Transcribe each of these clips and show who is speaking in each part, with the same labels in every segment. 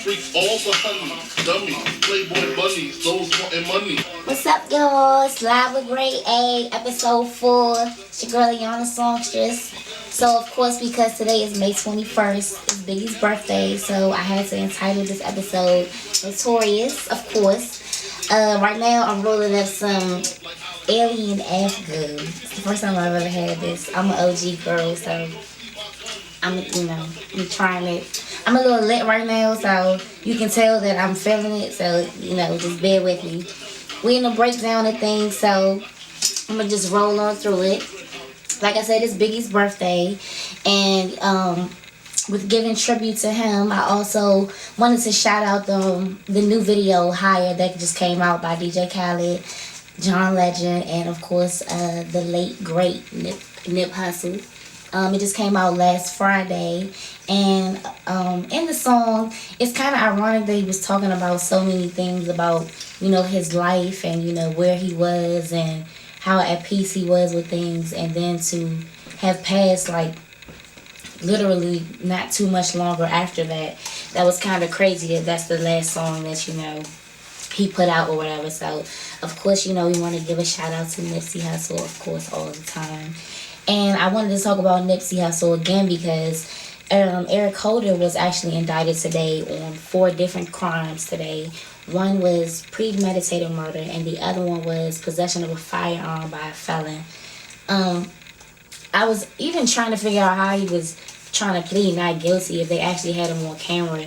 Speaker 1: freaks, all the honey, dummies, playboy bunnies, those wanting money.
Speaker 2: What's up, y'all? It's Live with Grade A, episode 4. It's your girl, Yana Songstress. So, of course, because today is May 21st, it's Biggie's birthday, so I had to entitle this episode Notorious, of course. Right now, I'm rolling up some Alien Afghan. It's the first time I've ever had this. I'm an OG girl, so I'm trying it. I'm a little lit right now, so you can tell that I'm feeling it, so, just bear with me. We in the breakdown of things, so I'm going to just roll on through it. Like I said, it's Biggie's birthday, and with giving tribute to him, I also wanted to shout out the new video, Higher, that just came out by DJ Khaled, John Legend, and of course, the late, great Nip Hussle. It just came out last Friday, and in the song, it's kind of ironic that he was talking about so many things about, his life and, where he was and how at peace he was with things, and then to have passed, like, literally not too much longer after that. That was kind of crazy that that's the last song that, he put out or whatever. So, of course, we want to give a shout out to Nipsey Hussle, of course, all the time. And I wanted to talk about Nipsey Hussle again because Eric Holder was actually indicted today on 4 different crimes today. One was premeditated murder, and the other one was possession of a firearm by a felon. I was even trying to figure out how he was trying to plead not guilty if they actually had him on camera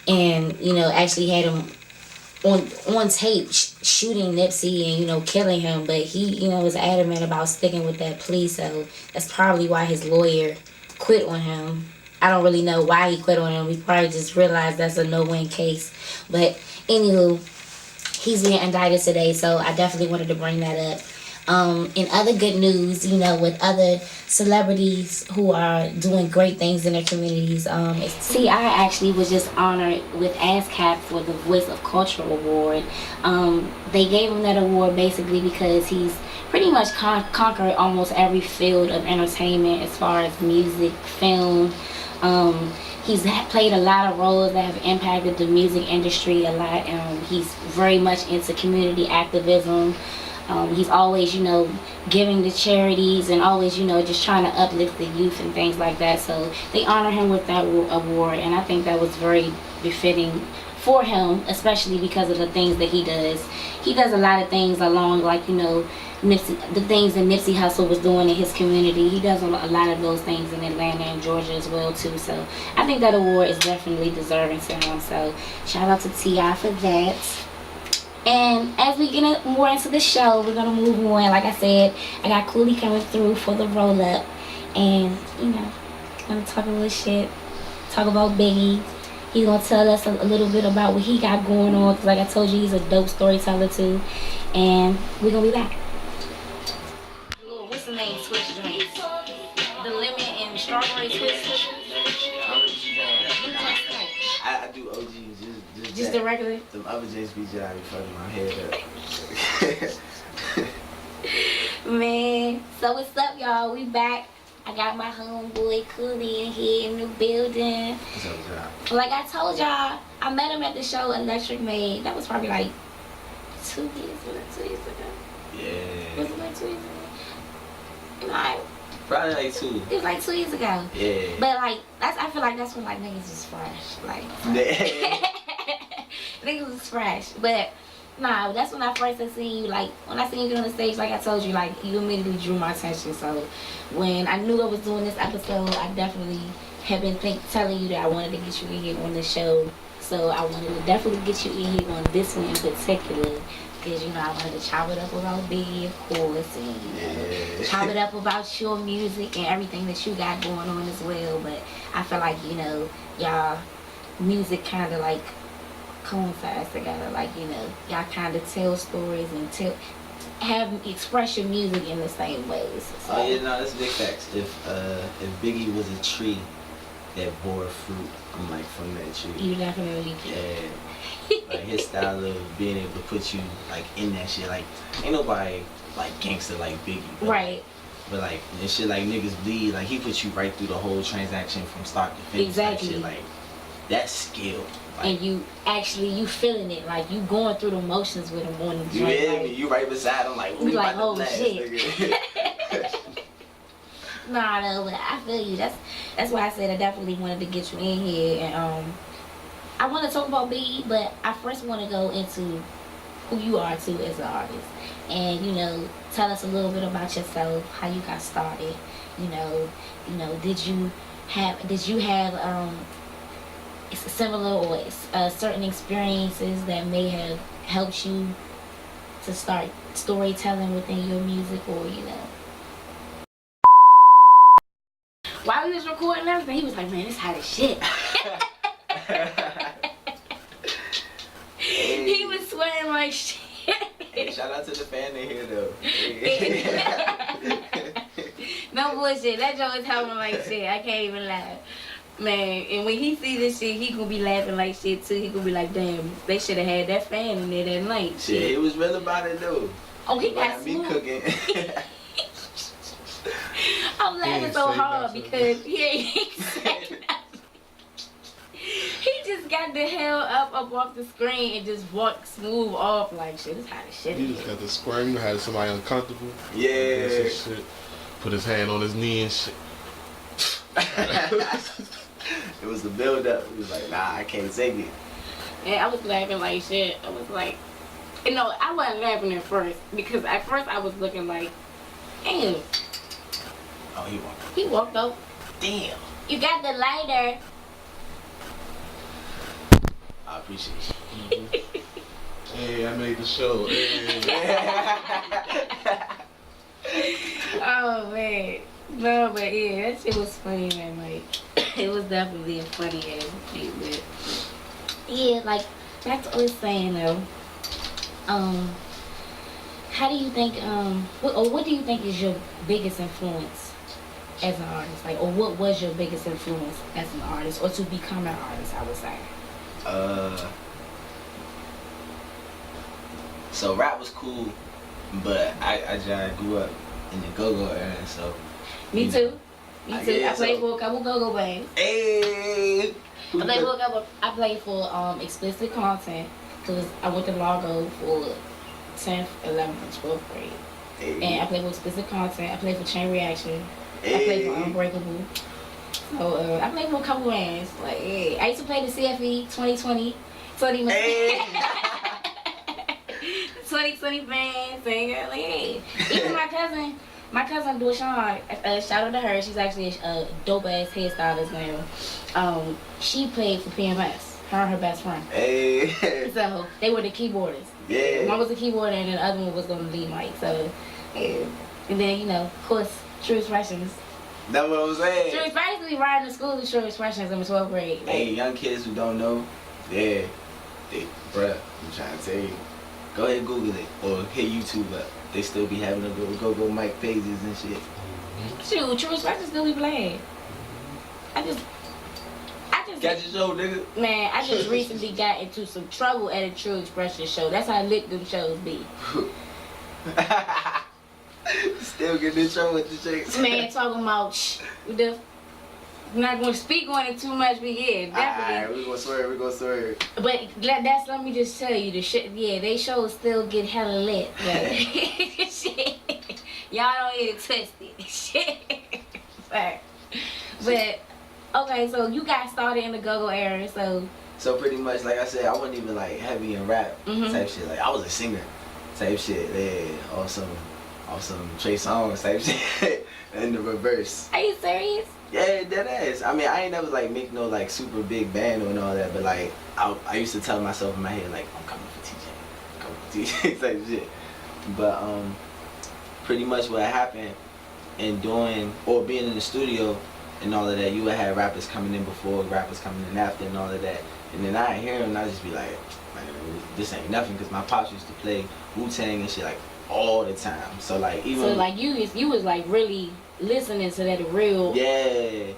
Speaker 2: and, actually had him on tape shooting Nipsey and, killing him. But he, was adamant about sticking with that plea, so that's probably why his lawyer quit on him. I don't really know why he quit on him. He probably just realized that's a no-win case. But anywho, he's being indicted today, so I definitely wanted to bring that up. In other good news, with other celebrities who are doing great things in their communities, T.I. actually was just honored with ASCAP for the Voice of Culture Award. They gave him that award basically because he's pretty much conquered almost every field of entertainment as far as music, film. He's played a lot of roles that have impacted the music industry a lot. He's very much into community activism. He's always, giving to charities and always, just trying to uplift the youth and things like that. So they honor him with that award, and I think that was very befitting for him, especially because of the things that he does. He does a lot of things along, like, the things that Nipsey Hussle was doing in his community. He does a lot of those things in Atlanta and Georgia as well, too. So I think that award is definitely deserving to him. So shout out to T.I. for that. And as we get more into the show, we're going to move on. Like I said, I got Cooley coming through for the roll-up. And, going to talk a little shit, talk about Biggie. He's going to tell us a little bit about what he got going on. Because like I told you, he's a dope storyteller, too. And we're going to be back. What's the name? Twitch drinks. The lemon and strawberry twist.
Speaker 3: I do OGs,
Speaker 2: just the regular?
Speaker 3: The other JSB I be fucking my head
Speaker 2: up. Man, so what's up, y'all? We back. I got my homeboy Cooley in here in the building.
Speaker 3: What's up, y'all?
Speaker 2: Like I told y'all, I met him at the show Electric Maid. That was probably like 2 years ago.
Speaker 3: Yeah.
Speaker 2: Was it like 2 years ago?
Speaker 3: Probably like 2.
Speaker 2: It was like 2 years ago.
Speaker 3: Yeah.
Speaker 2: But like I feel like that's when like niggas was fresh. Like niggas was fresh. But nah, that's when I first had seen you. Like when I seen you get on the stage, like I told you, like you immediately drew my attention. So when I knew I was doing this episode, I definitely have been telling you that I wanted to get you in here on the show. So I wanted to definitely get you in here on this one in particular. Because, I wanted to chop it up about Biggie, of course, and, chop it up about your music and everything that you got going on as well. But I feel like, y'all music kind of, like, coincides together. Like, y'all kind of tell stories and express your music in the same ways. So.
Speaker 3: Oh, yeah, no, that's big facts. If Biggie was a tree that bore fruit, I'm, like, from that tree.
Speaker 2: You definitely can.
Speaker 3: Yeah. Like his style of being able to put you like in that shit, like ain't nobody like gangster like Biggie,
Speaker 2: right?
Speaker 3: But like and shit like niggas bleed, like he puts you right through the whole transaction from start to finish.
Speaker 2: Exactly.
Speaker 3: Like, shit, like that's skill. Like,
Speaker 2: and you feeling it, like you going through the motions with them on the
Speaker 3: you
Speaker 2: joint.
Speaker 3: hear
Speaker 2: Like,
Speaker 3: me? You right beside him, like,
Speaker 2: you like,
Speaker 3: about to
Speaker 2: oh
Speaker 3: blast,
Speaker 2: shit.
Speaker 3: nigga.
Speaker 2: Nah, no, but I feel you. That's why I said I definitely wanted to get you in here, and I want to talk about Biggie, but I first want to go into who you are too as an artist, and tell us a little bit about yourself, how you got started. Did you have similar or certain experiences that may have helped you to start storytelling within your music, or while he was recording everything, he was like, man, this hot as shit. He was sweating like shit.
Speaker 3: Hey, shout out to the fan in here though.
Speaker 2: No bullshit, that joke is helping like shit. I can't even laugh. Man, and when he see this shit, he gonna be laughing like shit too. He gonna be like, damn, they should have had that fan in there that night.
Speaker 3: Shit, he was real about it though.
Speaker 2: Oh, he got
Speaker 3: me
Speaker 2: smooth.
Speaker 3: cooking.
Speaker 2: I'm laughing so hard because he ain't saying nothing. He just got the hell up off the screen and just walked smooth off like shit. This hot as shit.
Speaker 1: He just got the squirm. You had somebody uncomfortable.
Speaker 3: Yeah.
Speaker 1: Shit. Put his hand on his knee and shit.
Speaker 3: It was the build up. He was like, nah, I can't take it.
Speaker 2: And I was laughing like shit. I was like, I wasn't laughing at first because at first I was looking like, damn.
Speaker 3: Oh, he walked up.
Speaker 2: He walked up.
Speaker 3: Damn.
Speaker 2: You got the lighter.
Speaker 3: I appreciate you.
Speaker 1: Hey, I made the show. Hey.
Speaker 2: Oh man. No, but yeah, that shit was funny, man. Like, it was definitely a funny ass thing, but yeah, like back to what I was saying though. How do you think what do you think is your biggest influence as an artist? Like, or what was your biggest influence as an artist, or to become an artist, I would say?
Speaker 3: So rap was cool, but I just grew up in the go-go era, so.
Speaker 2: Me too. Me too.
Speaker 3: Yeah,
Speaker 2: I played
Speaker 3: so-
Speaker 2: for a couple go-go bands.
Speaker 3: Hey.
Speaker 2: I played for explicit content because I went to Largo for 10th, 11th, and 12th grade.
Speaker 3: Hey.
Speaker 2: And I played for explicit content. I played for Chain Reaction. I
Speaker 3: Hey.
Speaker 2: played for Unbreakable. So I played for a couple bands. Like, hey, I used to play the CFE 2020. 2020
Speaker 3: Hey.
Speaker 2: 2020 bands. And like, hey. Even my cousin Dushan, shout out to her. She's actually a dope ass hairstylist now. She played for PMS. Her and her best friend.
Speaker 3: Hey.
Speaker 2: So they were the keyboarders.
Speaker 3: Yeah.
Speaker 2: One was the keyboarder and then the other one was on the lead mic. So, yeah. And then of course, True Expressions.
Speaker 3: That's what I'm saying.
Speaker 2: True Expressions, we riding to school with True Expressions in the 12th grade. Like,
Speaker 3: Hey, young kids who don't know, bruh, I'm trying to tell you. Go ahead, Google it or hit YouTube up. They still be having the little go-go mic pages and shit.
Speaker 2: shoot, True Expressions still be playing. I just
Speaker 3: Got your show, nigga.
Speaker 2: man, I just recently got into some trouble at a True Expressions show. That's how lit them shows be.
Speaker 3: Still getting in trouble with the chicks.
Speaker 2: Man, talking about I'm not gonna speak on it too much, but yeah, definitely.
Speaker 3: Alright, we gonna swear.
Speaker 2: But that's, let me just tell you, the shit, yeah, they shows still get hella lit. Like, shit. Y'all don't get it twisted. Shit. But okay, so you got started in the go-go era, so
Speaker 3: pretty much, like I said, I wasn't even like heavy in rap type shit. Like I was a singer type shit. Yeah, awesome Trey Songz type shit. In the reverse.
Speaker 2: are you serious?
Speaker 3: Yeah, that ass. I mean, I ain't never like make no like super big band and all that, but like I used to tell myself in my head like I'm coming for TJ type shit. But pretty much what happened in doing or being in the studio and all of that, you would have rappers coming in before, rappers coming in after, and all of that. And then I hear them, and I just be like, man, this ain't nothing, because my pops used to play Wu-Tang and shit like all the time. So like even
Speaker 2: So like you was like really listening to that real.
Speaker 3: yeah,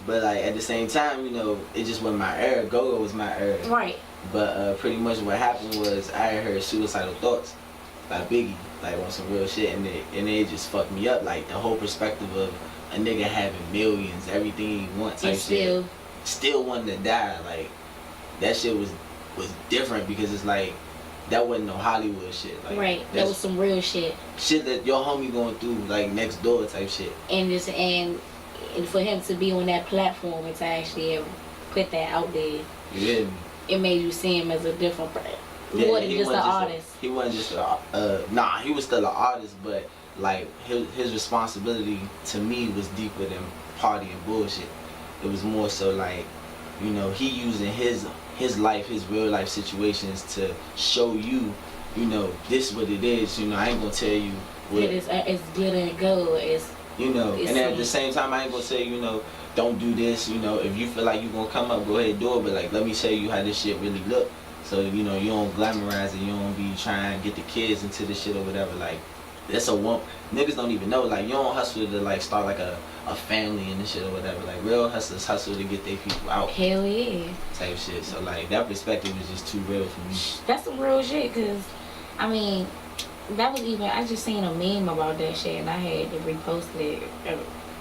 Speaker 3: but like at the same time, it just wasn't my era. Go-Go was my era.
Speaker 2: Right.
Speaker 3: But pretty much what happened was I had heard Suicidal Thoughts by Biggie, like on some real shit, and it just fucked me up. Like the whole perspective of a nigga having millions, everything he wants,
Speaker 2: And
Speaker 3: like shit, still wanting to die. Like that shit was different because it's like that wasn't no Hollywood shit. Like,
Speaker 2: right. That was some real shit.
Speaker 3: Shit that your homie going through like next door type shit.
Speaker 2: And for him to be on that platform and to actually put that out there,
Speaker 3: yeah,
Speaker 2: it made you see him as a different person.
Speaker 3: Yeah,
Speaker 2: More than just an artist.
Speaker 3: He wasn't just nah, he was still an artist, but like his responsibility to me was deeper than party and bullshit. It was more so like, you know, he using his life, his real life situations to show you, you know, this what it is. You know, I ain't gonna tell you what
Speaker 2: it's good and go. It's,
Speaker 3: you know, and at the same time, I ain't gonna say, you know, don't do this. You know, if you feel like you gonna come up, go ahead and do it. But like, let me show you how this shit really look. So, you know, you don't glamorize it. You don't be trying to get the kids into this shit or whatever. Like, that's a one. Niggas don't even know. Like, you don't hustle to like start like a family and this shit or whatever. Like, real hustlers hustle to get their people out.
Speaker 2: Hell yeah.
Speaker 3: Type shit. So like, that perspective is just too real for me.
Speaker 2: That's some real shit. Cause I mean, that was even, I just seen a meme about that shit and I had to repost it.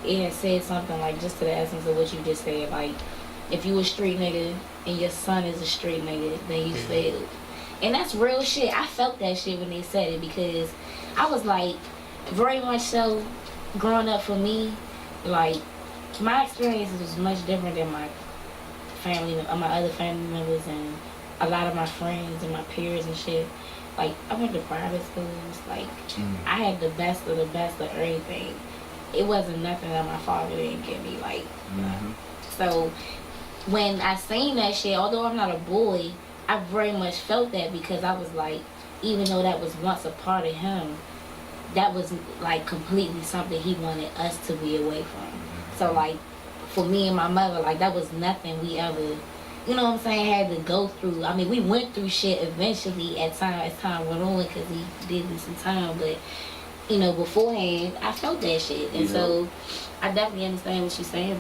Speaker 2: It had said something like, just to the essence of what you just said, like, if you a street nigga and your son is a street nigga, then you failed. And that's real shit. I felt that shit when they said it because I was like, very much so, growing up for me, like, my experiences was much different than my family, my other family members and a lot of my friends and my peers and shit. Like, I went to private schools. Like, I had the best of everything. It wasn't nothing that my father didn't give me. Like, so when I seen that shit, although I'm not a boy, I very much felt that because I was like, even though that was once a part of him, that was like completely something he wanted us to be away from. So like, for me and my mother, like that was nothing we ever, you know what I'm saying, had to go through. I mean, we went through shit eventually as time went on because he did me some time, but you know, beforehand, I felt that shit. And so I definitely understand what you're saying.